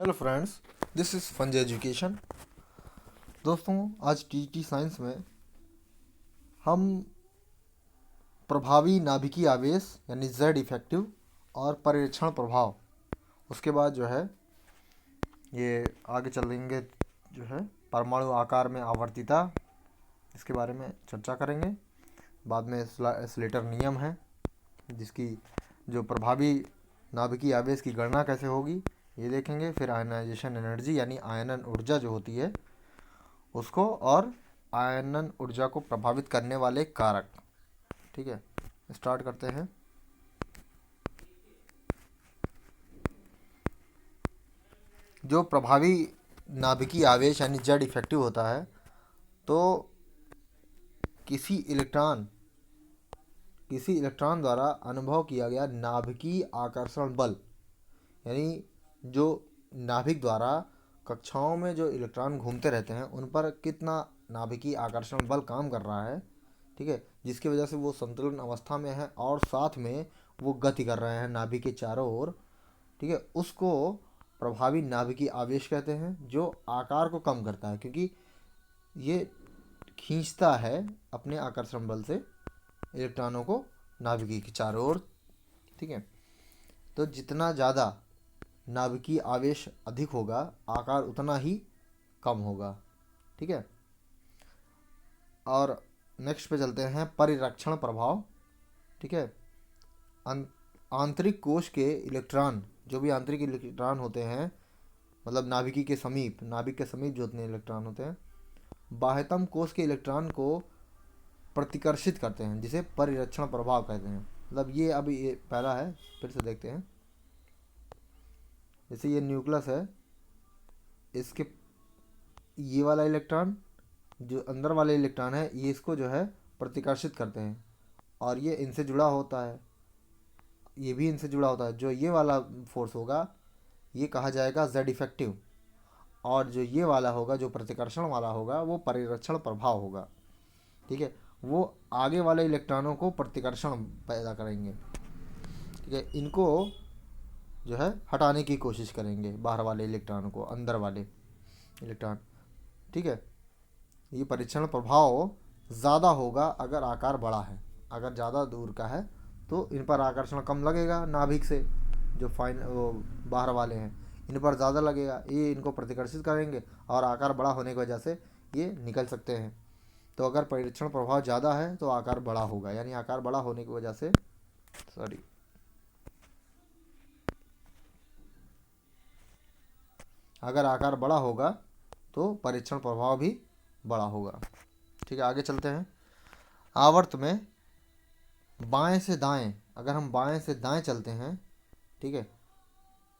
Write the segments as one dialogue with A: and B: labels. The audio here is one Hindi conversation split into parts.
A: Hello friends, this is Funj education. दोस्तों, आज टीटी साइंस में हम प्रभावी नाभिकीय आवेश यानी जेड इफेक्टिव और परिरक्षण प्रभाव, उसके बाद जो है ये आगे चलेंगे जो है परमाणु आकार में आवर्तिता, इसके बारे में चर्चा करेंगे। बाद में स्लेटर नियम है जिसकी जो प्रभावी नाभिकीय आवेश की गणना कैसे होगी ये देखेंगे। फिर आयनाइजेशन एनर्जी यानी आयनन ऊर्जा जो होती है उसको, और आयनन ऊर्जा को प्रभावित करने वाले कारक। ठीक है, स्टार्ट करते हैं। जो प्रभावी नाभिकीय आवेश यानी जेड इफेक्टिव होता है तो किसी इलेक्ट्रॉन द्वारा अनुभव किया गया नाभिकीय आकर्षण बल, यानी जो नाभिक द्वारा कक्षाओं में जो इलेक्ट्रॉन घूमते रहते हैं उन पर कितना नाभिकीय आकर्षण बल काम कर रहा है, ठीक है, जिसकी वजह से वो संतुलन अवस्था में है और साथ में वो गति कर रहे हैं नाभिक के चारों ओर, ठीक है, उसको प्रभावी नाभिकीय आवेश कहते हैं। जो आकार को कम करता है क्योंकि ये खींचता है अपने आकर्षण बल से इलेक्ट्रॉनों को नाभिकीय के चारों ओर। ठीक है, तो जितना ज़्यादा नाभिकीय आवेश अधिक होगा आकार उतना ही कम होगा। ठीक है, और नेक्स्ट पे चलते हैं परिरक्षण प्रभाव। ठीक है, आंतरिक कोश के इलेक्ट्रॉन, जो भी आंतरिक इलेक्ट्रॉन होते हैं, मतलब नाभिक के समीप जो उतने इलेक्ट्रॉन होते हैं, बाह्यतम कोश के इलेक्ट्रॉन को प्रतिकर्षित करते हैं, जिसे परिरक्षण प्रभाव कहते हैं। मतलब ये अभी ये पहला है, फिर से देखते हैं। जैसे ये न्यूक्लियस है, इसके ये वाला इलेक्ट्रॉन, जो अंदर वाले इलेक्ट्रॉन है, ये इसको जो है प्रतिकर्षित करते हैं और ये इनसे जुड़ा होता है, ये भी इनसे जुड़ा होता है। जो ये वाला फोर्स होगा ये कहा जाएगा जेड इफेक्टिव, और जो ये वाला होगा, जो प्रतिकर्षण वाला होगा, वो परिरक्षण प्रभाव होगा। ठीक है, वो आगे वाले इलेक्ट्रॉनों को प्रतिकर्षण पैदा करेंगे। ठीक है, इनको जो है हटाने की कोशिश करेंगे, बाहर वाले इलेक्ट्रॉन को, अंदर वाले इलेक्ट्रॉन। ठीक है, ये परीक्षण प्रभाव ज़्यादा होगा अगर आकार बड़ा है। अगर ज़्यादा दूर का है तो इन पर आकर्षण कम लगेगा नाभिक से, जो वो बाहर वाले हैं इन पर ज़्यादा लगेगा, ये इनको प्रतिकर्षित करेंगे और आकार बड़ा होने की वजह से ये निकल सकते हैं। तो अगर परीक्षण प्रभाव ज़्यादा है तो आकार बड़ा होगा, यानी आकार बड़ा होने की वजह से अगर आकार बड़ा होगा तो परीक्षण प्रभाव भी बड़ा होगा। ठीक है, आगे चलते हैं। आवर्त में बाएं से दाएं, अगर हम बाएं से दाएं चलते हैं, ठीक है,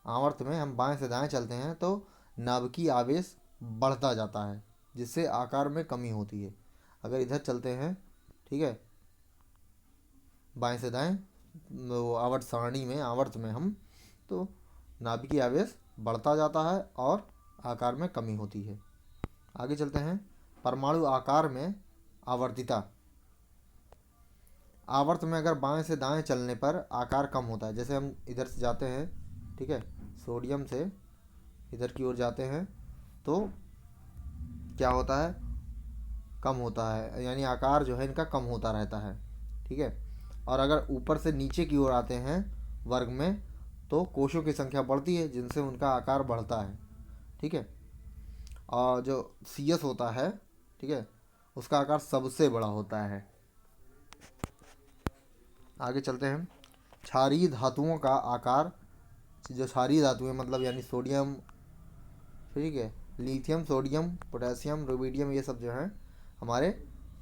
A: आवर्त में हम बाएं से दाएं चलते हैं तो नाभिकीय आवेश बढ़ता जाता है, जिससे आकार में कमी होती है। अगर इधर चलते हैं, ठीक है, बाएं से दाएं, वो आवर्त सारणी में, आवर्त में हम, तो नाभिकीय आवेश बढ़ता जाता है और आकार में कमी होती है। आगे चलते हैं। परमाणु आकार में आवर्तिता। आवर्त में अगर बाएं से दाएं चलने पर आकार कम होता है। जैसे हम इधर से जाते हैं, ठीक है, सोडियम से इधर की ओर जाते हैं तो क्या होता है, कम होता है, यानी आकार जो है इनका कम होता रहता है। ठीक है, और अगर ऊपर से नीचे की ओर आते हैं वर्ग में तो कोशों की संख्या बढ़ती है, जिनसे उनका आकार बढ़ता है। ठीक है, और जो सी एस होता है, ठीक है, उसका आकार सबसे बड़ा होता है। आगे चलते हैं। क्षारीय धातुओं का आकार, जो क्षारीय धातुएं मतलब यानी सोडियम, ठीक है, लिथियम, सोडियम, पोटेशियम, रुबिडियम, ये सब जो हैं हमारे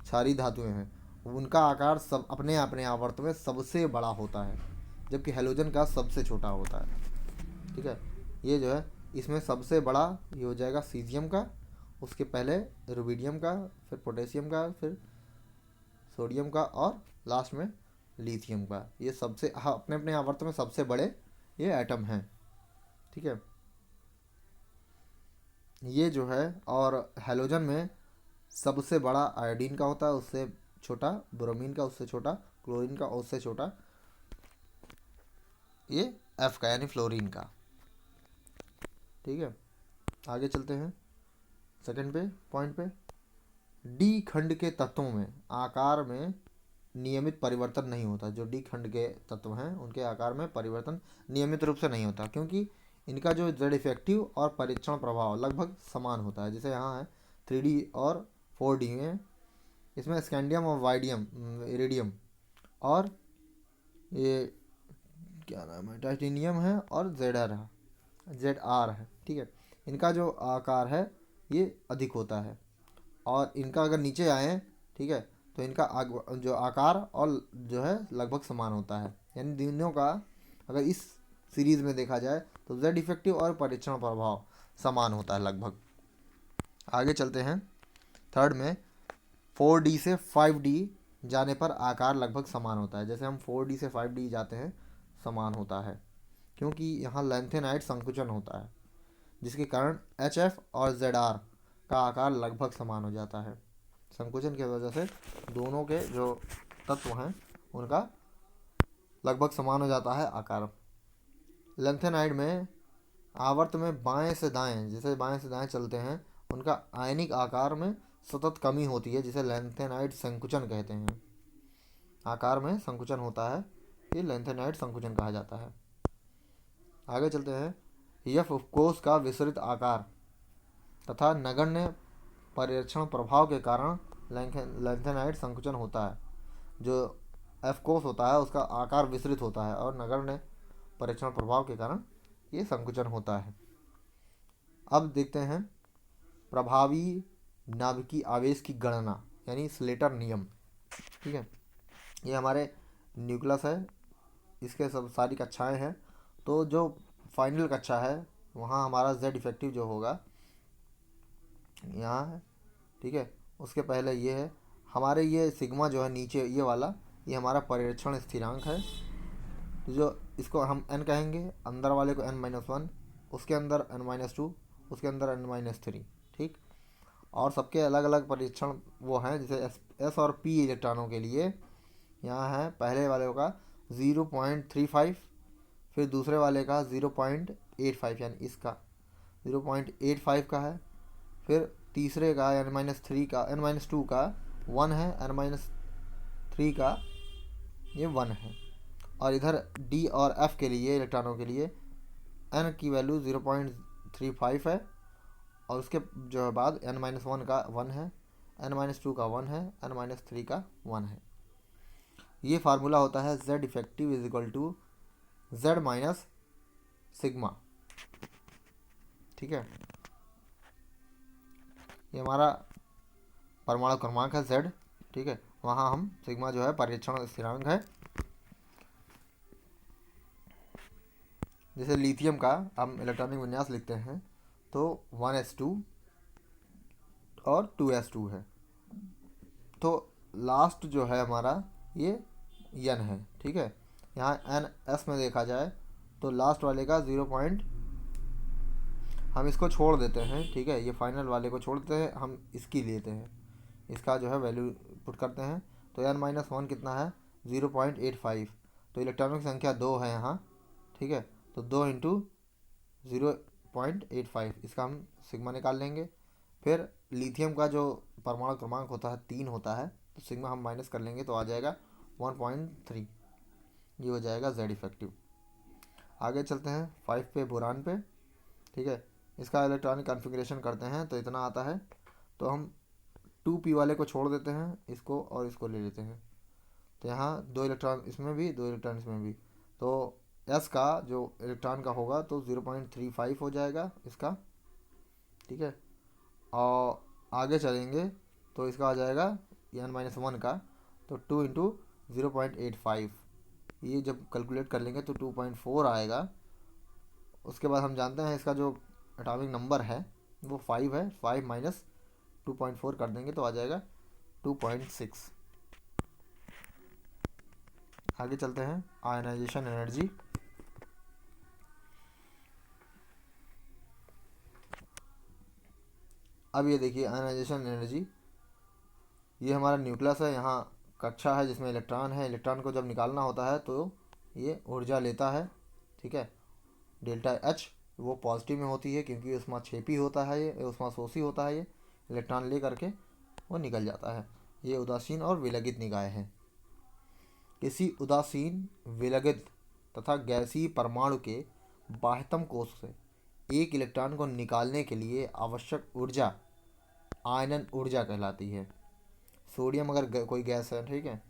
A: क्षारीय धातुएं हैं, उनका आकार सब अपने अपने आवर्त में सबसे बड़ा होता है, जबकि हेलोजन का सबसे छोटा होता है। ठीक है, ये जो है इसमें सबसे बड़ा ये हो जाएगा सीजियम का, उसके पहले रुबिडियम का, फिर पोटेशियम का, फिर सोडियम का, और लास्ट में लिथियम का। ये सबसे, हाँ, अपने अपने आवर्त में सबसे बड़े ये एटम हैं। ठीक है, ये जो है, और हेलोजन में सबसे बड़ा आयोडीन का होता है, उससे छोटा ब्रोमीन का, उससे छोटा क्लोरीन का, उससे छोटा ये एफ का यानी फ्लोरीन का। ठीक है, आगे चलते हैं सेकंड पे पॉइंट पे। डी खंड के तत्वों में आकार में नियमित परिवर्तन नहीं होता। जो डी खंड के तत्व हैं उनके आकार में परिवर्तन नियमित रूप से नहीं होता, क्योंकि इनका जो जेड इफेक्टिव और परीक्षण प्रभाव लगभग समान होता है। जैसे यहाँ है 3D और 4D में, इसमें स्कैंडियम और वाइडियम इरिडियम और ये क्या नाम है, टाइटेनियम है और जेड आर है, ठीक है। इनका जो आकार है ये अधिक होता है, और इनका अगर नीचे आए, ठीक है, तो इनका जो आकार और जो है लगभग समान होता है। यानी दोनों का अगर इस सीरीज़ में देखा जाए तो जेड इफेक्टिव और परीक्षण प्रभाव समान होता है लगभग। आगे चलते हैं थर्ड में। 4D से 5D जाने पर आकार लगभग समान होता है। जैसे हम 4D से 5D जाते हैं समान होता है, क्योंकि यहाँ लेंथेनाइट संकुचन होता है, जिसके कारण HF और ZR का आकार लगभग समान हो जाता है। संकुचन की वजह से दोनों के जो तत्व हैं उनका लगभग समान हो जाता है आकार। लेंथेनाइड में आवर्त में बाएं से दाएं, जैसे बाएं से दाएं चलते हैं, उनका आयनिक आकार में सतत कमी होती है, जिसे लेंथेनाइड संकुचन कहते हैं। आकार में संकुचन होता है, ये लेंथेनाइड संकुचन कहा जाता है। आगे चलते हैं। यफ कोष का विसरित आकार तथा नगण्य परिरक्षण प्रभाव के कारण लेंथेनाइड संकुचन होता है। जो एफ कोष होता है उसका आकार विसरित होता है, और नगण्य परीक्षण प्रभाव के कारण ये संकुचन होता है। अब देखते हैं प्रभावी नाभिकीय आवेश की गणना, यानी स्लेटर नियम, ठीक है। ये हमारे न्यूक्लियस है, इसके सब सारी कक्षाएं हैं। तो जो फाइनल कक्षा है वहाँ हमारा जेड इफेक्टिव जो होगा यहाँ है, ठीक है। उसके पहले ये है हमारे, ये सिग्मा जो है नीचे ये वाला, ये हमारा परिरक्षण स्थिरांक है। तो जो इसको हम n कहेंगे, अंदर वाले को n-1, उसके अंदर n-2, उसके अंदर n-3, ठीक। और सबके अलग अलग परीक्षण वो हैं, जैसे S और P इलेक्ट्रॉनों के लिए यहाँ है पहले वाले का 0.35, फिर दूसरे वाले का 0.85, यानी इसका 0.85 का है, फिर तीसरे का n-3 का n-2 का 1 है, n-3 का ये 1 है। और इधर D और F के लिए इलेक्ट्रॉनों के लिए n की वैल्यू 0.35 है, और उसके जो बाद n-1 का 1 है, n-2 का 1 है, n-3 का 1 है। ये फार्मूला होता है Z effective is equal to Z minus sigma, ठीक है। ये हमारा परमाणु क्रमांक है Z, ठीक है। वहाँ हम सिग्मा जो है परीक्षण स्थिरांक है। जैसे लिथियम का हम इलेक्ट्रॉनिक विन्यास लिखते हैं तो 1s2 और 2s2 है। तो लास्ट जो है हमारा ये n है, ठीक है। यहाँ NS में देखा जाए तो लास्ट वाले का 0 पॉइंट, हम इसको छोड़ देते हैं, ठीक है। ये फाइनल वाले को छोड़ देते हैं, हम इसकी लेते हैं, इसका जो है वैल्यू पुट करते हैं। तो n-1 कितना है 0.85, तो इलेक्ट्रॉनों की संख्या 2 है यहाँ, ठीक है। तो 2 इंटू 0.85, इसका हम सिग्मा निकाल लेंगे। फिर लिथियम का जो परमाणु क्रमांक होता है 3 होता है, तो सिग्मा हम माइनस कर लेंगे तो आ जाएगा 1.3, ये हो जाएगा जेड इफेक्टिव। आगे चलते हैं 5 पे बोरान पे, ठीक है। इसका इलेक्ट्रॉनिक कॉन्फ़िगरेशन करते हैं तो इतना आता है। तो हम 2p वाले को छोड़ देते हैं, इसको और इसको ले लेते हैं। तो यहाँ 2 इलेक्ट्रॉन इसमें भी, 2 इलेक्ट्रॉन इसमें भी, तो S का जो इलेक्ट्रॉन का होगा तो 0.35 हो जाएगा इसका, ठीक है। और आगे चलेंगे तो इसका आ जाएगा n-1 का, तो 2 इंटू 0.85, ये जब कैलकुलेट कर लेंगे तो 2.4 आएगा। उसके बाद हम जानते हैं इसका जो एटॉमिक नंबर है वो 5 है, 5 माइनस 2.4 कर देंगे तो आ जाएगा 2.6। आगे चलते हैं आयनाइजेशन एनर्जी। अब ये देखिए आयनाइजेशन एनर्जी, ये हमारा न्यूक्लियस है, यहाँ कक्षा है जिसमें इलेक्ट्रॉन है। इलेक्ट्रॉन को जब निकालना होता है तो ये ऊर्जा लेता है, ठीक है, डेल्टा H। वो पॉजिटिव में होती है क्योंकि ऊष्माक्षेपी होता है, ये ऊष्माशोषी होता है, ये इलेक्ट्रॉन ले करके वो निकल जाता है। ये उदासीन और विलगित निकाय है। किसी उदासीन, विलगित तथा गैसीय परमाणु के बाह्यतम कोश से एक इलेक्ट्रॉन को निकालने के लिए आवश्यक ऊर्जा आयनन ऊर्जा कहलाती है। सोडियम अगर कोई गैस है, ठीक है,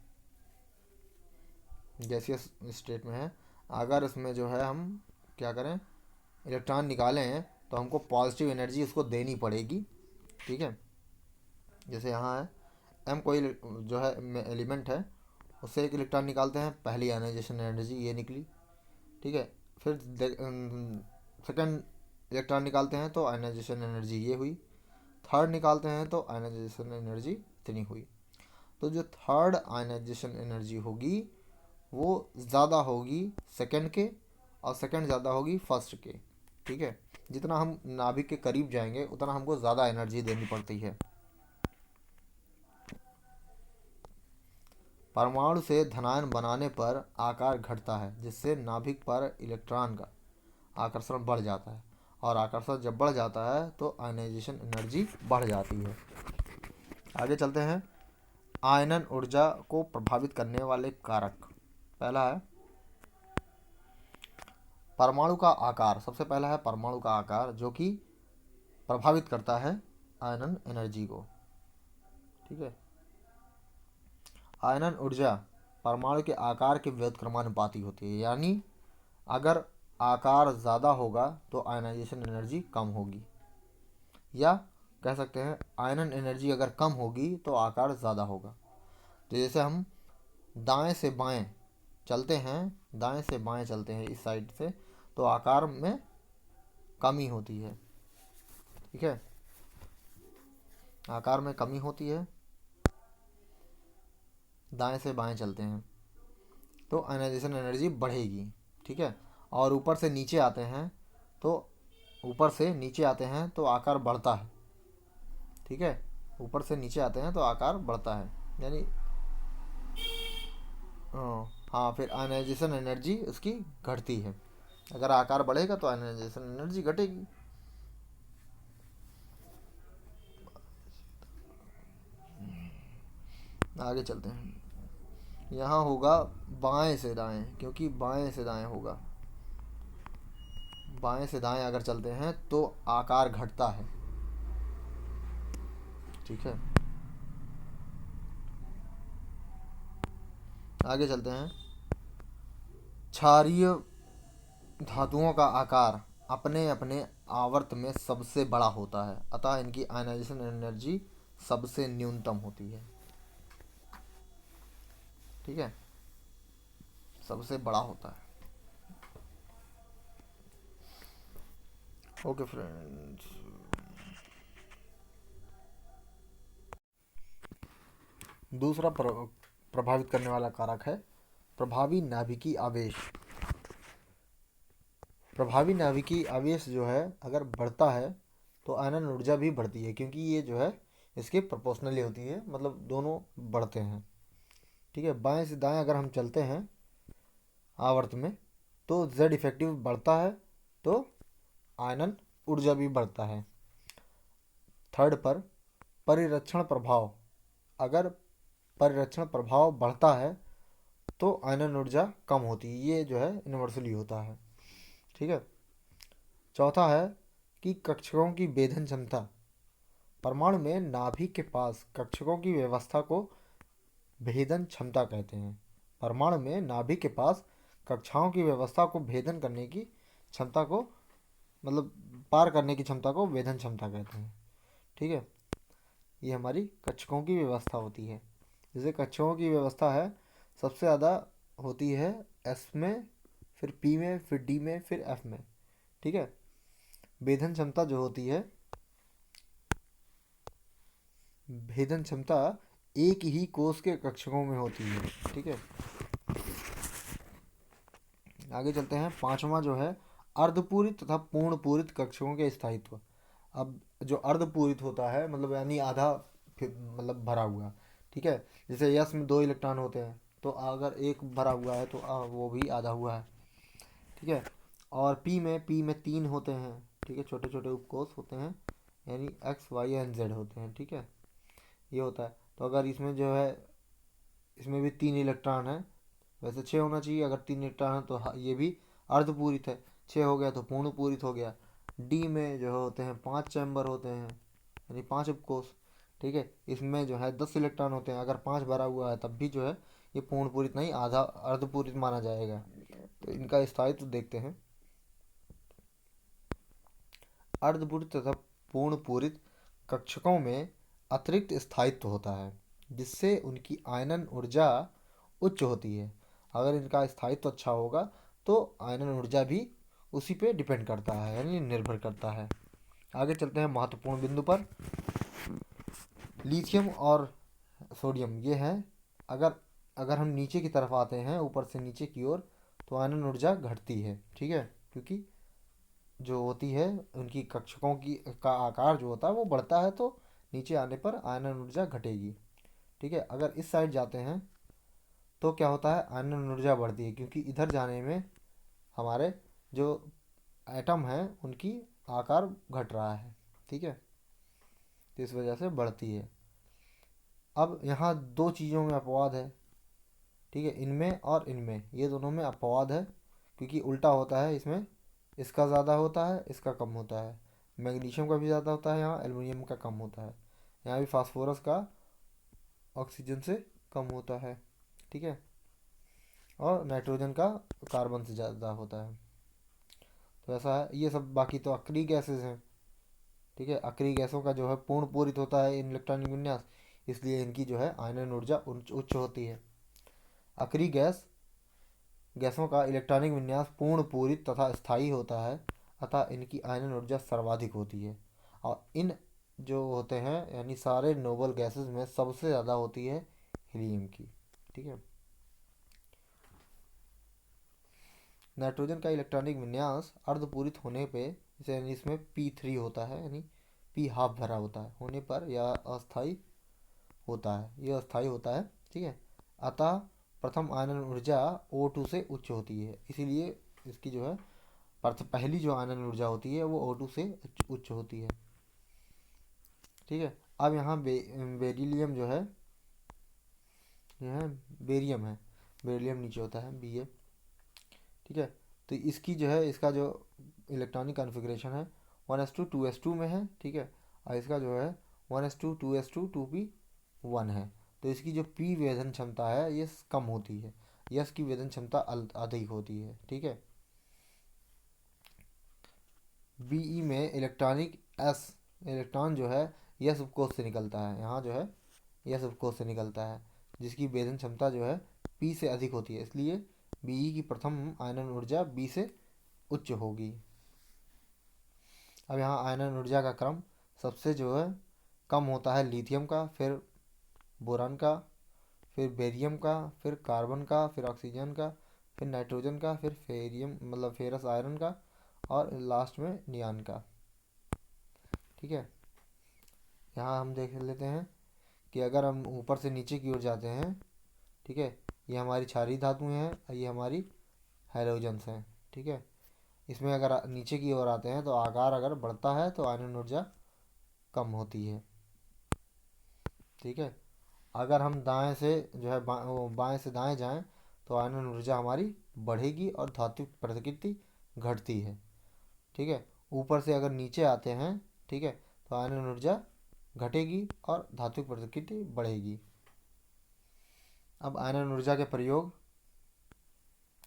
A: गैसियस स्टेट में है, अगर उसमें जो है हम क्या करें, इलेक्ट्रॉन निकालें हैं, तो हमको पॉजिटिव एनर्जी उसको देनी पड़ेगी। ठीक है, जैसे यहाँ है एम कोई जो है एलिमेंट है, उससे एक इलेक्ट्रॉन निकालते हैं, पहली आयनाइजेशन एनर्जी ये निकली। ठीक है, फिर सेकंड इलेक्ट्रॉन निकालते हैं तो आयनाइजेशन एनर्जी ये हुई, थर्ड निकालते हैं तो आयनाइजेशन एनर्जी इतनी हुई। तो जो थर्ड आयनाइजेशन एनर्जी होगी वो ज़्यादा होगी सेकंड के, और सेकंड ज़्यादा होगी फर्स्ट के। ठीक है, जितना हम नाभिक के करीब जाएंगे उतना हमको ज़्यादा एनर्जी देनी पड़ती है। परमाणु से धनायन बनाने पर आकार घटता है, जिससे नाभिक पर इलेक्ट्रॉन का आकर्षण बढ़ जाता है, और आकर्षण जब बढ़ जाता है तो आयनाइजेशन एनर्जी बढ़ जाती है। आगे चलते हैं। आयनन ऊर्जा को प्रभावित करने वाले कारक। पहला है परमाणु का आकार। सबसे पहला है परमाणु का आकार, जो कि प्रभावित करता है आयनन एनर्जी को। ठीक है, आयनन ऊर्जा परमाणु के आकार के व्युत्क्रमानुपाती होती है, यानी अगर आकार ज़्यादा होगा तो आयनाइजेशन एनर्जी कम होगी, या कह सकते हैं आयनन एनर्जी अगर कम होगी तो आकार ज़्यादा होगा। तो जैसे हम दाएं से बाएं चलते हैं, दाएं से बाएं चलते हैं इस साइड से, तो आकार में कमी होती है। ठीक है, आकार में कमी होती है, दाएं से बाएं चलते हैं तो आयनाइजेशन एनर्जी बढ़ेगी। ठीक है, और ऊपर से नीचे आते हैं तो ऊपर से नीचे आते हैं तो आकार बढ़ता है। ठीक है, ऊपर से नीचे आते हैं तो आकार बढ़ता है, यानी हाँ, फिर आयनाइजेशन एनर्जी उसकी घटती है। अगर आकार बढ़ेगा तो आयनाइजेशन एनर्जी घटेगी। आगे चलते हैं। यहाँ होगा बाएं से दाएं, क्योंकि बाएं से दाएं होगा, बाएं से दाएं अगर चलते हैं तो आकार घटता है। ठीक है, आगे चलते हैं। क्षारीय धातुओं का आकार अपने अपने आवर्त में सबसे बड़ा होता है, अतः इनकी आयनाइजेशन एनर्जी सबसे न्यूनतम होती है। ठीक है, सबसे बड़ा होता है। ओके फ्रेंड्स, दूसरा प्रभावित करने वाला कारक है प्रभावी नाभिकीय आवेश। प्रभावी नाभिकीय आवेश जो है अगर बढ़ता है तो आयनन ऊर्जा भी बढ़ती है, क्योंकि ये जो है इसके प्रोपोर्शनली होती है, मतलब दोनों बढ़ते हैं। ठीक है, बाएं से दाएं अगर हम चलते हैं आवर्त में तो जेड इफेक्टिव बढ़ता है, तो आयनन ऊर्जा भी बढ़ता है। थर्ड पर परिरक्षण प्रभाव। अगर परिरक्षण प्रभाव बढ़ता है तो आयनन ऊर्जा कम होती है, ये जो है इन्वर्सली होता है। ठीक है, चौथा है कि कक्षकों की भेदन क्षमता। परमाणु में नाभिक के पास कक्षकों की व्यवस्था को भेदन क्षमता कहते हैं। परमाणु में नाभिक के पास कक्षाओं की व्यवस्था को भेदन करने की क्षमता को, मतलब पार करने की क्षमता को भेदन क्षमता कहते हैं। ठीक है, ये हमारी कक्षकों की व्यवस्था होती है। जैसे कक्षकों की व्यवस्था है, सबसे ज़्यादा होती है एस में, फिर पी में, फिर डी में, फिर एफ में। ठीक है, भेदन क्षमता जो होती है, भेदन क्षमता एक ही कोष के कक्षकों में होती है। ठीक है, आगे चलते हैं। पांचवा जो है अर्धपूरित तथा पूर्ण पूरित कक्षकों के स्थायित्व। अब जो अर्धपूरित होता है, मतलब यानी आधा मतलब भरा हुआ। ठीक है, जैसे यस में 2 इलेक्ट्रॉन होते हैं, तो अगर एक भरा हुआ है तो वो भी आधा हुआ है। ठीक है, और पी में 3 होते हैं, ठीक है, छोटे छोटे उपकोष होते हैं, यानी एक्स वाई एंड जेड होते हैं, ठीक है, ये होता है। तो अगर इसमें जो है, इसमें भी 3 इलेक्ट्रॉन है, वैसे 6 होना चाहिए, अगर 3 इलेक्ट्रॉन है तो ये भी अर्धपूरित है, 6 हो गया तो पूर्ण पूरित हो गया। डी में जो होते हैं 5 चैम्बर होते हैं, यानी 5 उपकोष, ठीक है, इसमें जो है 10 इलेक्ट्रॉन होते हैं, अगर 5 भरा हुआ है तब भी जो है ये पूर्ण पूरित नहीं, आधा अर्धपूरित माना जाएगा। तो इनका स्थायित्व देखते हैं। अर्धपूरित तथा पूर्ण पूरित कक्षकों में अतिरिक्त स्थायित्व होता है, जिससे उनकी आयनन ऊर्जा उच्च होती है। अगर इनका स्थायित्व अच्छा होगा तो आयनन ऊर्जा भी उसी पे डिपेंड करता है, यानी निर्भर करता है। आगे चलते हैं महत्वपूर्ण बिंदु पर। लिथियम और सोडियम ये हैं। अगर अगर हम नीचे की तरफ आते हैं, ऊपर से नीचे की ओर, तो आयनन ऊर्जा घटती है, ठीक है, क्योंकि जो होती है उनकी कक्षकों की का आकार जो होता है वो बढ़ता है, तो नीचे आने पर आयनन ऊर्जा घटेगी, ठीक है। अगर इस साइड जाते हैं तो क्या होता है, आयनन ऊर्जा बढ़ती है, क्योंकि इधर जाने में हमारे जो एटम है उनकी आकार घट रहा है, ठीक है, तो इस वजह से बढ़ती है। अब यहाँ दो चीज़ों में अपवाद है, ठीक है, इनमें और इनमें, ये दोनों में अपवाद है, क्योंकि उल्टा होता है, इसमें इसका ज़्यादा होता है, इसका कम होता है। मैग्नीशियम का भी ज़्यादा होता है, यहाँ एल्युमिनियम का कम होता है। यहाँ भी फास्फोरस का ऑक्सीजन से कम होता है, ठीक है, और नाइट्रोजन का कार्बन से ज़्यादा होता है। तो ऐसा है, ये सब बाकी तो अक्रिय गैसेज हैं, ठीक है। अक्रिय गैसों का जो है पूर्ण पूरित होता है इन इलेक्ट्रॉनिक विन्यास, इसलिए इनकी जो है आयनन ऊर्जा उच्च होती है। अक्रिय गैसों का इलेक्ट्रॉनिक विन्यास पूर्ण पूरित तथा स्थायी होता है, अतः इनकी आयनन ऊर्जा सर्वाधिक होती है। और इन जो होते हैं, यानी सारे नोबल गैसेस में सबसे ज़्यादा होती है हीलियम की, ठीक है। नाइट्रोजन का इलेक्ट्रॉनिक विन्यास अर्धपूरित होने पे, जैसे यानी इसमें P3 होता है, यानी P हाफ भरा होता है, होने पर यह अस्थायी होता है, यह अस्थायी होता है, ठीक है। अतः प्रथम आयनन ऊर्जा O2 से उच्च होती है, इसीलिए इसकी जो है पहली जो आयनन ऊर्जा होती है वो O2 से उच्च होती है, ठीक है। अब यहाँ बेरिलियम जो है, यह बेरियम है, बेरिलियम नीचे होता है Ba, ठीक है। तो इसकी जो है, इसका जो इलेक्ट्रॉनिक कॉन्फ़िगरेशन है 1s2 2s2 में है, ठीक है, और इसका जो है 1s2 2s2 2p1 है। तो इसकी जो p वेधन क्षमता है ये कम होती है, यस की वेधन क्षमता अधिक होती है, ठीक है। Be में इलेक्ट्रॉन जो है यस उपकोष से निकलता है, यहाँ जो है यस उपकोष से निकलता है, जिसकी वेधन क्षमता जो है p से अधिक होती है, इसलिए Be की प्रथम आयनन ऊर्जा B से उच्च होगी। अब यहाँ आयनन ऊर्जा का क्रम सबसे जो है कम होता है लिथियम का, फिर बोरान का, फिर बेरियम का, फिर कार्बन का, फिर ऑक्सीजन का, फिर नाइट्रोजन का, फिर फेरियम मतलब फेरस आयरन का, और लास्ट में नियान का, ठीक है। यहाँ हम देख लेते हैं कि अगर हम ऊपर से नीचे की ओर जाते हैं, ठीक है, ये हमारी क्षारीय धातुएं हैं और ये हमारी हैलोजन्स हैं, ठीक है। इसमें अगर नीचे की ओर आते हैं तो आकार अगर बढ़ता है तो आयनन ऊर्जा कम होती है, ठीक है। अगर हम दाएं से जो है बाएं से दाएं जाएं तो आयनन ऊर्जा हमारी बढ़ेगी और धात्विक प्रकृति घटती है, ठीक है। ऊपर से अगर नीचे आते हैं, ठीक है, तो आयनन ऊर्जा घटेगी और धात्विक प्रकृति बढ़ेगी। अब आयनन ऊर्जा के प्रयोग,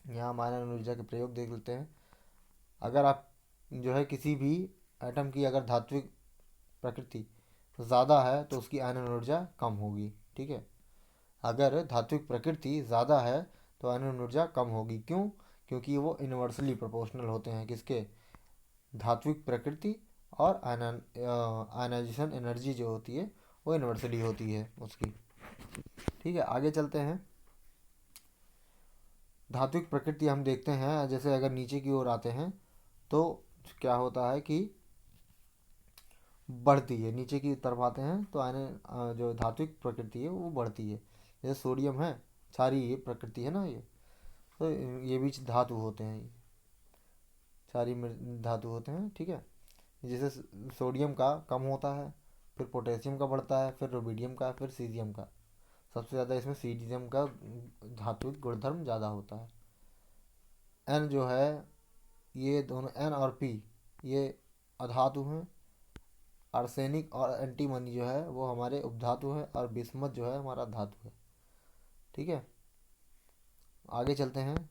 A: यहाँ हम आयनन ऊर्जा के प्रयोग देख लेते हैं। अगर आप जो है किसी भी एटम की अगर धात्विक प्रकृति ज़्यादा है तो उसकी आयनन ऊर्जा कम होगी, ठीक है। अगर धात्विक प्रकृति ज़्यादा है तो आयनन ऊर्जा कम होगी, क्यों? क्योंकि वो इन्वर्सली प्रोपोर्शनल होते हैं, किसके? धात्विक प्रकृति और आयनाइजेशन एनर्जी जो होती है वो इन्वर्सली होती है उसकी, ठीक है। आगे चलते हैं। धात्विक प्रकृति हम देखते हैं, जैसे अगर नीचे की ओर आते हैं तो क्या होता है कि बढ़ती है, नीचे की तरफ आते हैं तो आयन जो धात्विक प्रकृति है वो बढ़ती है। जैसे सोडियम है, क्षारीय प्रकृति है ना ये, तो ये भी धातु होते हैं। क्षारीय धातु होते हैं, ठीक है। जैसे सोडियम का कम होता है, फिर पोटेशियम का बढ़ता है, फिर रुबिडियम का, फिर सीजियम का। सबसे ज़्यादा इसमें सीजियम का धात्विक गुणधर्म ज़्यादा होता है। एन जो है, ये दोनों एन और पी ये अधातु हैं। आर्सेनिक और एंटीमनी जो है वो हमारे उपधातु हैं, और बिस्मथ जो है हमारा धातु है, ठीक है। आगे चलते हैं।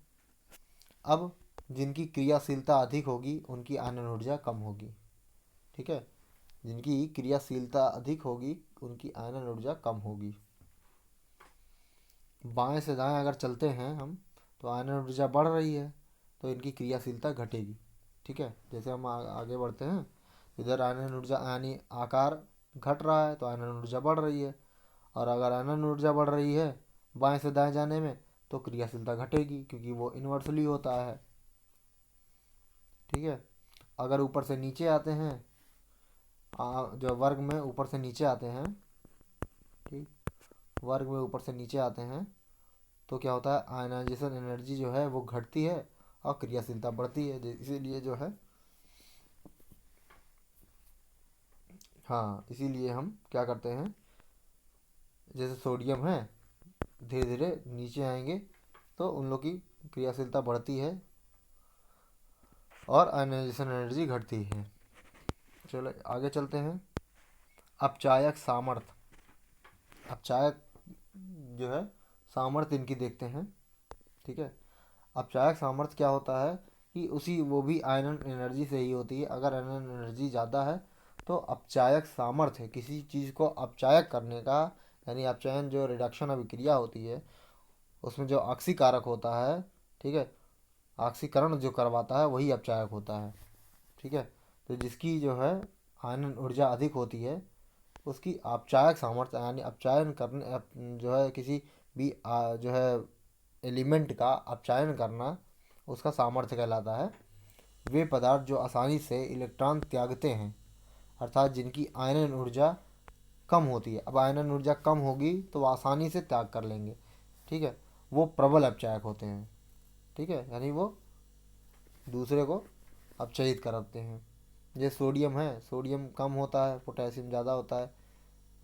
A: अब जिनकी क्रियाशीलता अधिक होगी उनकी आयनन ऊर्जा कम होगी, ठीक है। जिनकी क्रियाशीलता अधिक होगी उनकी आयनन ऊर्जा कम होगी। बाएं से दाएं अगर चलते हैं हम, तो आयनन ऊर्जा बढ़ रही है तो इनकी क्रियाशीलता घटेगी, ठीक है। जैसे हम आगे बढ़ते हैं, इधर आयनन ऊर्जा यानी आकार घट रहा है तो आयनन ऊर्जा बढ़ रही है। और अगर आयनन ऊर्जा बढ़ रही है बाएं से दाएं जाने में, तो क्रियाशीलता घटेगी, क्योंकि वो इन्वर्सली होता है, ठीक है। अगर ऊपर से नीचे आते हैं, जो वर्ग में ऊपर से नीचे आते हैं, ठीक, वर्ग में ऊपर से नीचे आते हैं, तो क्या होता है, आयनाइजेशन एनर्जी जो है वो घटती है और क्रियाशीलता बढ़ती है। इसीलिए जो है, हाँ, इसीलिए हम क्या करते हैं, जैसे सोडियम है धीरे धीरे नीचे आएंगे तो उन लोग की क्रियाशीलता बढ़ती है और आयनाइजेशन एनर्जी घटती है। चलो आगे चलते हैं। अपचायक सामर्थ्य। अपचायक जो है सामर्थ्य इनकी देखते हैं, ठीक है। अपचायक सामर्थ्य क्या होता है कि उसी वो भी आयनन एनर्जी से ही होती है। अगर आयनन एनर्जी ज़्यादा है तो अपचायक सामर्थ्य किसी चीज़ को अपचायक करने का, यानी अपचयन जो रिडक्शन अभिक्रिया होती है उसमें जो ऑक्सीकारक होता है, ठीक है, ऑक्सीकरण जो करवाता है वही अपचायक होता है, ठीक है। तो जिसकी जो है आयनन ऊर्जा अधिक होती है उसकी अपचायक सामर्थ्य, यानी अपचायन करने जो है किसी भी जो है एलिमेंट का अपचायन करना, उसका सामर्थ्य कहलाता है। वे पदार्थ जो आसानी से इलेक्ट्रॉन त्यागते हैं, अर्थात जिनकी आयनन ऊर्जा कम होती है। अब आयनन ऊर्जा कम होगी तो वो आसानी से त्याग कर लेंगे, ठीक है, वो प्रबल अपचायक होते हैं, ठीक है, यानी वो दूसरे को अपचयित कराते हैं। जैसे सोडियम है, सोडियम कम होता है, पोटेशियम ज़्यादा होता है,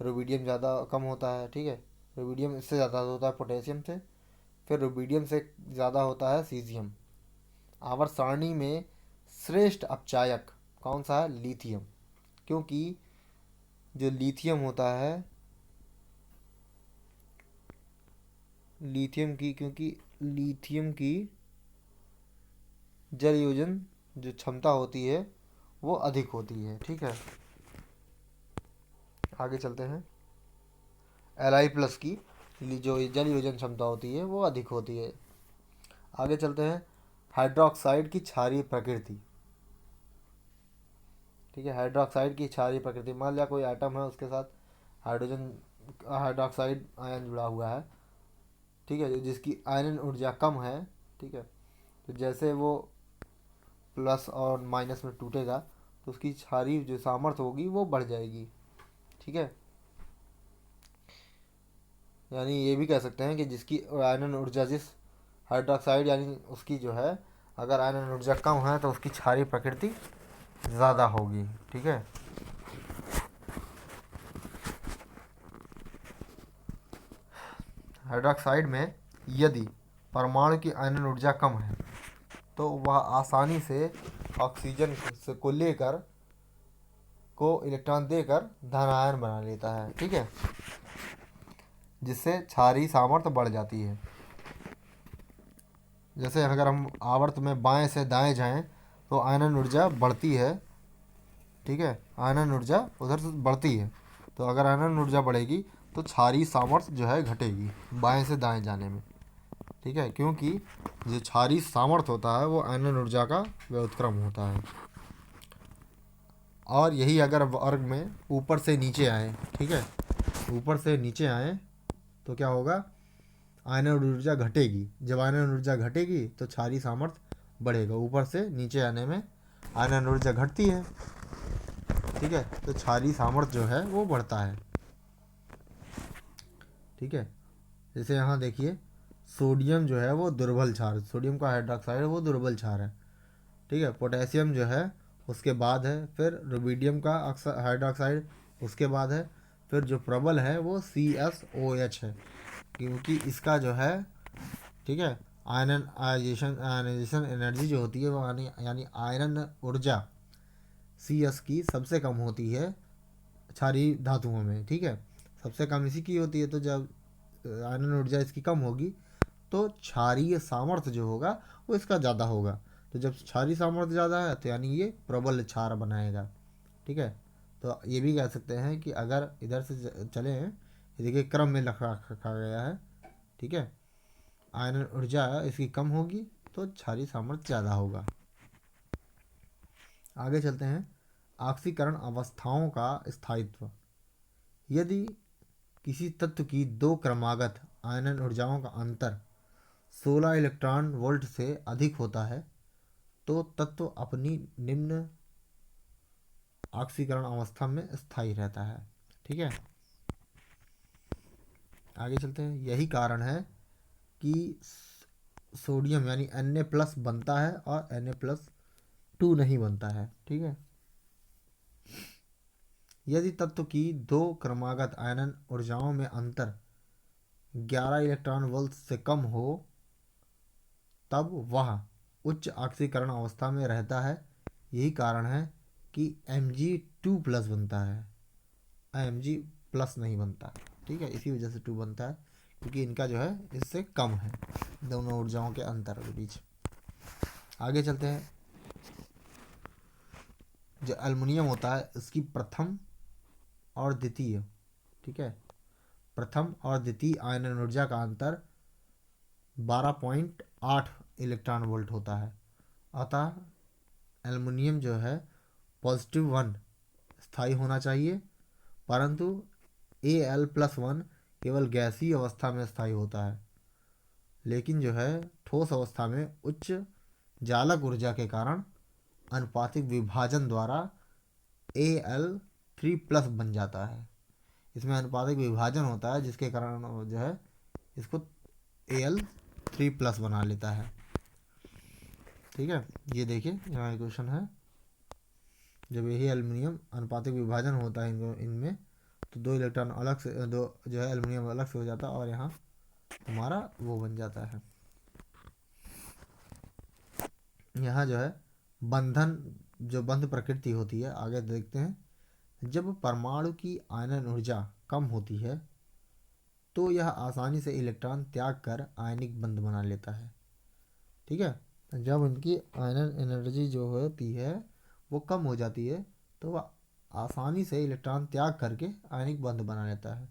A: रुबिडियम ज़्यादा कम होता है, ठीक है। रुबिडियम इससे ज़्यादा होता है पोटेशियम से, फिर रुबिडियम से ज़्यादा होता है सीजियम। आवर्त सारणी में श्रेष्ठ अपचायक कौन सा है, लिथियम, क्योंकि जो लिथियम होता है, क्योंकि लिथियम की जल योजन जो क्षमता होती है वो अधिक होती है, ठीक है। आगे चलते हैं। Li+ की जो जल योजन क्षमता होती है वो अधिक होती है। आगे चलते हैं। हाइड्रोक्साइड की क्षारीय प्रकृति, ठीक है। हाइड्रोक्साइड की क्षारीय प्रकृति, मान लिया कोई एटम है उसके साथ हाइड्रोजन हाइड्रोक्साइड आयन जुड़ा हुआ है, ठीक है, जिसकी आयनन ऊर्जा कम है, ठीक है। तो जैसे वो प्लस और माइनस में टूटेगा तो उसकी क्षारीय जो सामर्थ्य होगी वो बढ़ जाएगी, ठीक है। यानी ये भी कह सकते हैं कि जिसकी आयनन ऊर्जा, जिस हाइड्रोक्साइड यानी उसकी जो है, अगर आयनन ऊर्जा कम है तो उसकी क्षारीय प्रकृति ज़्यादा होगी, ठीक है। हाइड्रोक्साइड में यदि परमाणु की आयनन ऊर्जा कम है तो वह आसानी से ऑक्सीजन को लेकर को इलेक्ट्रॉन देकर धन आयन बना लेता है, ठीक है, जिससे क्षारीय सामर्थ्य बढ़ जाती है। जैसे अगर हम आवर्त में बाएं से दाएं जाएं तो आयनन ऊर्जा बढ़ती है, ठीक है, आयनन ऊर्जा उधर से बढ़ती है। तो अगर आयनन ऊर्जा बढ़ेगी तो क्षारीय सामर्थ्य जो है घटेगी बाएं से दाएं जाने में, ठीक है, क्योंकि जो क्षारीय सामर्थ्य होता है वो आयनन ऊर्जा का व्युत्क्रम होता है। और यही अगर वर्ग में ऊपर से नीचे आए, ठीक है, ऊपर से नीचे आए तो क्या होगा, आयनन ऊर्जा घटेगी। जब आयनन ऊर्जा घटेगी तो क्षारीय सामर्थ्य बढ़ेगा। ऊपर से नीचे आने में आयनन ऊर्जा घटती है, ठीक है, तो क्षारीय सामर्थ्य जो है वो बढ़ता है, ठीक है। जैसे यहाँ देखिए सोडियम जो है वो दुर्बल क्षार, सोडियम का हाइड्रोक्साइड है वो दुर्बल क्षार है, ठीक है, पोटेशियम जो है उसके बाद है, फिर रुबिडियम का हाइड्रोक्साइड उसके बाद है, फिर जो प्रबल है वो CSOH है, क्योंकि इसका जो है, ठीक है, आयनाइजेशन एनर्जी जो होती है वो यानी आयरन ऊर्जा CS की सबसे कम होती है क्षारीय धातुओं में। ठीक है, सबसे कम इसी की होती है, तो जब आयरन ऊर्जा इसकी कम होगी तो क्षारीय सामर्थ्य जो होगा वो इसका ज़्यादा होगा। तो जब क्षारीय सामर्थ्य ज़्यादा है तो यानी ये प्रबल क्षार बनाएगा। ठीक है, तो ये भी कह सकते हैं कि अगर इधर से चले, ये देखिए क्रम में रखा गया है। ठीक है, आयरन ऊर्जा इसकी कम होगी तो क्षारीय सामर्थ्य ज़्यादा होगा। आगे चलते हैं, ऑक्सीकरण अवस्थाओं का स्थायित्व। यदि किसी तत्व की दो क्रमागत आयनन ऊर्जाओं का अंतर 16 इलेक्ट्रॉन वोल्ट से अधिक होता है तो तत्व अपनी निम्न ऑक्सीकरण अवस्था में स्थायी रहता है। ठीक है, आगे चलते हैं। यही कारण है कि सोडियम यानी Na+ बनता है और Na+2 नहीं बनता है। ठीक है, यदि तत्व की दो क्रमागत आयनन ऊर्जाओं में अंतर 11 इलेक्ट्रॉन वोल्ट से कम हो तब वह उच्च ऑक्सीकरण अवस्था में रहता है। यही कारण है कि Mg2+ बनता है, Mg+ नहीं बनता। ठीक है, इसी वजह से 2 बनता है, क्योंकि इनका जो है इससे कम है दोनों ऊर्जाओं के अंतर के बीच। आगे चलते हैं, जो एल्युमिनियम होता है इसकी प्रथम और द्वितीय, ठीक है, प्रथम और द्वितीय आयनन ऊर्जा का अंतर 12.8 इलेक्ट्रॉन वोल्ट होता है। अतः एल्युमिनियम जो है +1 स्थायी होना चाहिए, परंतु Al+1 केवल गैसीय अवस्था में स्थायी होता है, लेकिन जो है ठोस अवस्था में उच्च जालक ऊर्जा के कारण अनुपातिक विभाजन द्वारा Al3+ बन जाता है। इसमें अनुपातिक विभाजन होता है जिसके कारण जो है इसको Al3+ बना लेता है। ठीक है, ये देखिए यहाँ क्वेश्चन है, जब यही एल्युमिनियम अनुपातिक विभाजन होता है इनमें तो 2 इलेक्ट्रॉन अलग से, दो जो है एल्युमिनियम अलग से हो जाता है और यहाँ हमारा वो बन जाता है। यहाँ जो है बंधन, जो बंध प्रकृति होती है, आगे देखते हैं। जब परमाणु की आयनन ऊर्जा कम होती है तो यह आसानी से इलेक्ट्रॉन त्याग कर आयनिक बंध बना लेता है। ठीक है, जब उनकी आयनन एनर्जी जो होती है वो कम हो जाती है तो वह आसानी से इलेक्ट्रॉन त्याग करके आयनिक बंध बना लेता है।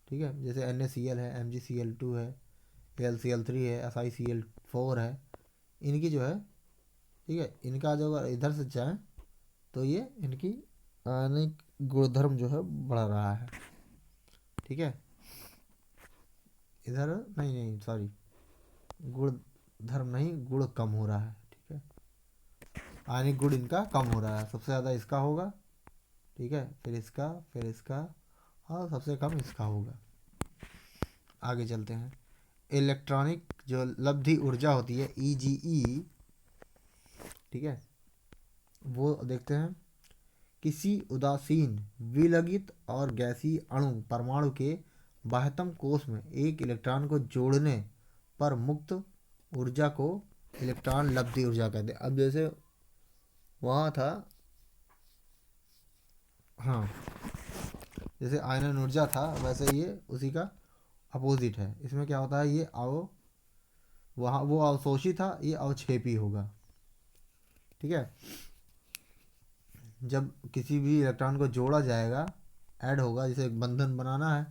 A: ठीक है, जैसे NaCl है, MgCl2 है, AlCl3 है, SiCl4 है, इनकी जो है, ठीक है, इनका जो अगर इधर से जाए तो ये इनकी आयनिक गुणधर्म जो है बढ़ रहा है। ठीक है, इधर नहीं नहीं सॉरी, गुण धर्म नहीं, गुण कम हो रहा है। ठीक है, आयनिक गुण इनका कम हो रहा है, सबसे ज़्यादा इसका होगा। ठीक है, फिर इसका और सबसे कम इसका होगा। आगे चलते हैं, इलेक्ट्रॉनिक जो लब्धि ऊर्जा होती है EGE, ठीक है, वो देखते हैं। किसी उदासीन विलगित और गैसीय अणु परमाणु के बाह्यतम कोश में एक इलेक्ट्रॉन को जोड़ने पर मुक्त ऊर्जा को इलेक्ट्रॉन लब्धि ऊर्जा कहते हैं। अब जैसे वहाँ था, हाँ, जैसे आयनन ऊर्जा था वैसे ये उसी का अपोजिट है। इसमें क्या होता है, ये वहाँ वो अवशोषी था, ये अवक्षेपी होगा। ठीक है, जब किसी भी इलेक्ट्रॉन को जोड़ा जाएगा, ऐड होगा, जैसे एक बंधन बनाना है,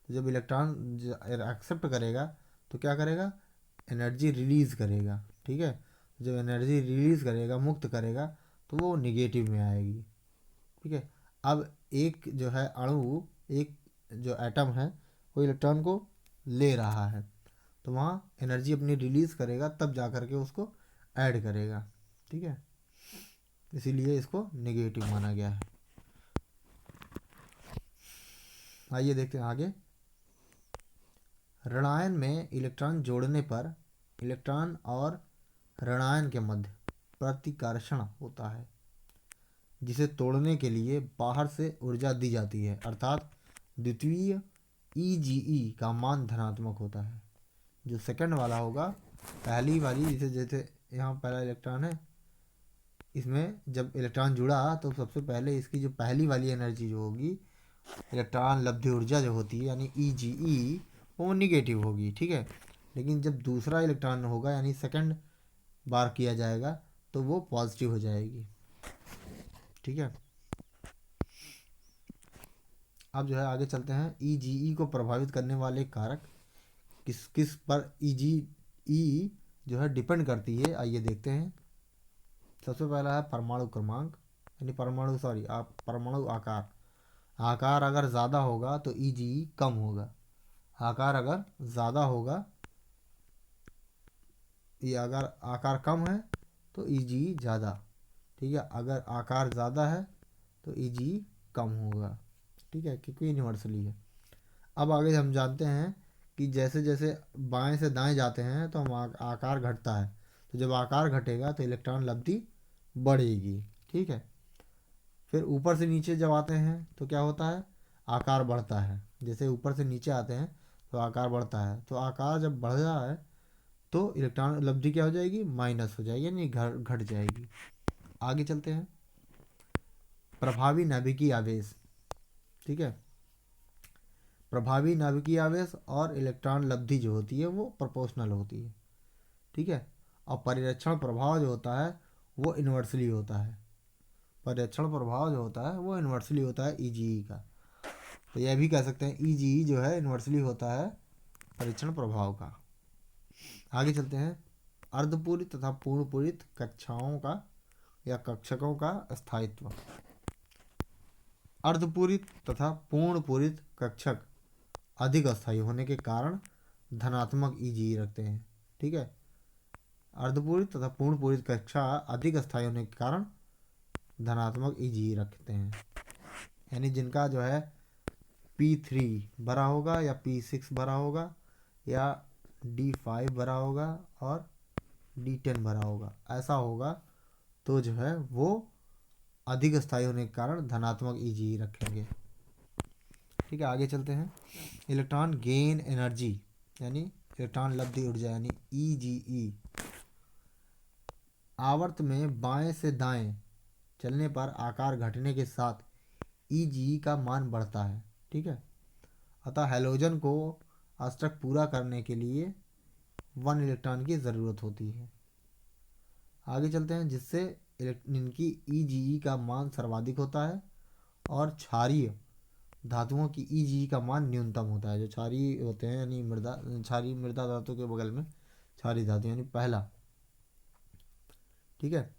A: तो जब इलेक्ट्रॉन एक्सेप्ट करेगा तो क्या करेगा, एनर्जी रिलीज़ करेगा। ठीक है, जब एनर्जी रिलीज़ करेगा, मुक्त करेगा, तो वो निगेटिव में आएगी। ठीक है, अब एक जो है अणु, एक जो एटम है वो इलेक्ट्रॉन को ले रहा है, तो वहाँ एनर्जी अपनी रिलीज़ करेगा, तब जा कर के उसको ऐड करेगा। ठीक है, इसीलिए इसको नेगेटिव माना गया है। आइए देखते हैं आगे। ऋणायन में इलेक्ट्रॉन जोड़ने पर इलेक्ट्रॉन और ऋणायन के मध्य प्रतिकर्षण होता है, जिसे तोड़ने के लिए बाहर से ऊर्जा दी जाती है, अर्थात द्वितीय ईजीई का मान धनात्मक होता है। जो सेकंड वाला होगा, पहली वाली जैसे जैसे यहाँ पहला इलेक्ट्रॉन है, इसमें जब इलेक्ट्रॉन जुड़ा तो सबसे पहले इसकी जो पहली वाली एनर्जी जो होगी, इलेक्ट्रॉन लब्धि ऊर्जा जो होती है यानी ईजीई, वो निगेटिव होगी, ठीक है। लेकिन जब दूसरा इलेक्ट्रॉन होगा यानी सेकंड बार किया जाएगा तो वो पॉजिटिव हो जाएगी, ठीक है। अब जो है आगे चलते हैं। ईजीई को प्रभावित करने वाले कारक किस किस पर ईजीई जो है डिपेंड करती है, आइए देखते हैं। सबसे पहला है परमाणु क्रमांक, यानी परमाणु आकार। आकार अगर ज़्यादा होगा तो ईजीई कम होगा। आकार अगर ज़्यादा होगा, ये अगर आकार कम है तो ईजीई ज़्यादा, ठीक है। अगर आकार ज़्यादा है तो ईजीई कम होगा, ठीक है, क्योंकि यूनिवर्सली है। अब आगे हम जानते हैं कि जैसे जैसे बाएं से दाएं जाते हैं तो हम आकार घटता है, तो जब आकार घटेगा तो इलेक्ट्रॉन लब्धि बढ़ेगी, ठीक है। फिर ऊपर से नीचे जब आते हैं तो क्या होता है, आकार बढ़ता है। जैसे ऊपर से नीचे आते हैं तो आकार बढ़ता है, तो आकार जब बढ़ रहा है तो इलेक्ट्रॉन लब्धि क्या हो जाएगी, माइनस हो जाएगी, यानी घट जाएगी। आगे चलते हैं। प्रभावी नाभिकीय आवेश, ठीक है। प्रभावी नाभिकीय आवेश और इलेक्ट्रॉन लब्धि जो होती है वो प्रोपोर्शनल होती है, ठीक है। और परिरक्षण प्रभाव जो होता है वो इन्वर्सली होता है। परिरक्षण प्रभाव जो होता है वो इन्वर्सली होता है ईजीई का। तो यह भी कह सकते हैं ईजीई जो है इन्वर्सली होता है परीक्षण प्रभाव का। आगे चलते हैं। अर्धपूरित तथा पूर्णपूरित कक्षाओं का या कक्षकों का स्थायित्व। अर्धपूरित तथा पूर्णपूरित कक्षक अधिक अस्थायी होने के कारण धनात्मक ईजीई रखते हैं, ठीक है। अर्धपूरित तथा पूर्णपूरित कक्षा अधिक अस्थायी होने के कारण धनात्मक ईजीई रखते हैं, यानी जिनका जो है P3 भरा होगा या P6 भरा होगा या D5 भरा होगा और D10 भरा होगा, ऐसा होगा तो जो है वो अधिक स्थायी होने के कारण धनात्मक ईजीई रखेंगे, ठीक है। आगे चलते हैं। इलेक्ट्रॉन गेन एनर्जी यानी इलेक्ट्रॉन लब्धि ऊर्जा यानी ईजीई। आवर्त में बाएं से दाएं चलने पर आकार घटने के साथ ईजीई का मान बढ़ता है, ठीक है। अतः हैलोजन को अष्टक पूरा करने के लिए 1 इलेक्ट्रॉन की ज़रूरत होती है। आगे चलते हैं। जिससे इनकी ईजीई का मान सर्वाधिक होता है और क्षारीय धातुओं की ईजीई का मान न्यूनतम होता है। जो क्षारीय होते हैं यानी क्षारीय मृदा धातु के बगल में क्षारीय धातु यानी पहला, ठीक है।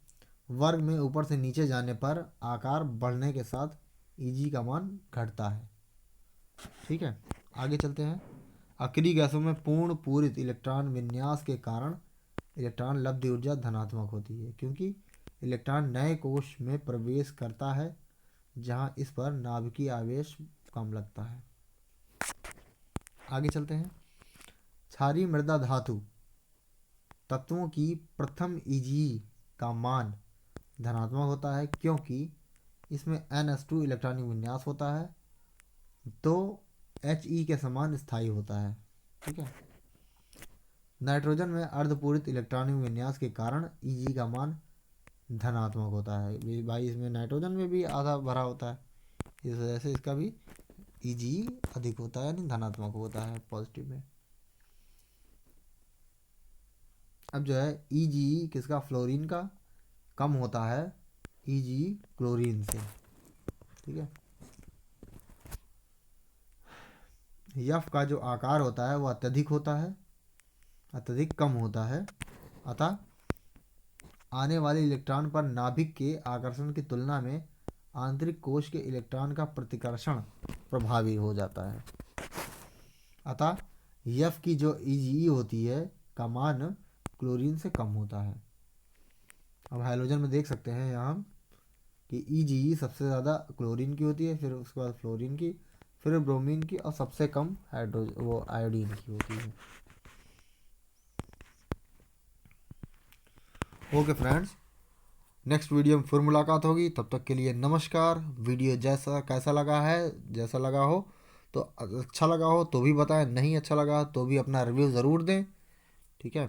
A: वर्ग में ऊपर से नीचे जाने पर आकार बढ़ने के साथ ईजी का मान घटता है, ठीक है। आगे चलते हैं। अक्रिय गैसों में पूर्ण पूरित इलेक्ट्रॉन विन्यास के कारण इलेक्ट्रॉन लब्धि ऊर्जा धनात्मक होती है, क्योंकि इलेक्ट्रॉन नए कोश में प्रवेश करता है जहां इस पर नाभिकीय आवेश कम लगता है। आगे चलते हैं। क्षारीय मृदा धातु तत्वों की प्रथम ईजी का मान धनात्मक होता है, क्योंकि इसमें NH2 इलेक्ट्रॉनिक विन्यास होता है, तो He के समान स्थायी होता है, ठीक है। नाइट्रोजन में अर्धपूरित इलेक्ट्रॉनिक विन्यास के कारण Eg का मान धनात्मक होता है। भाई इसमें नाइट्रोजन में भी आधा भरा होता है, इस वजह से इसका भी Eg अधिक होता है, यानी धनात्मक होता है पॉजिटिव में। अब जो है Eg किसका, फ्लोरीन का कम होता है Eg क्लोरीन से, ठीक है। यफ का जो आकार होता है वो अत्यधिक कम होता है, अतः आने वाले इलेक्ट्रॉन पर नाभिक के आकर्षण की तुलना में आंतरिक कोश के इलेक्ट्रॉन का प्रतिकर्षण प्रभावी हो जाता है। अतः यफ की जो Eg होती है का मान क्लोरीन से कम होता है। अब हाइड्रोजन में देख सकते हैं यहाँ कि Eg सबसे ज़्यादा क्लोरीन की होती है, फिर उसके बाद फ्लोरीन की, फिर ब्रोमीन की, और सबसे कम आयोडीन की होती है। ओके फ्रेंड्स, नेक्स्ट वीडियो में फिर मुलाकात होगी, तब तक के लिए नमस्कार। वीडियो जैसा कैसा लगा है, जैसा लगा हो तो अच्छा लगा हो तो भी बताएं, नहीं अच्छा लगा तो भी अपना रिव्यू ज़रूर दें। ठीक है।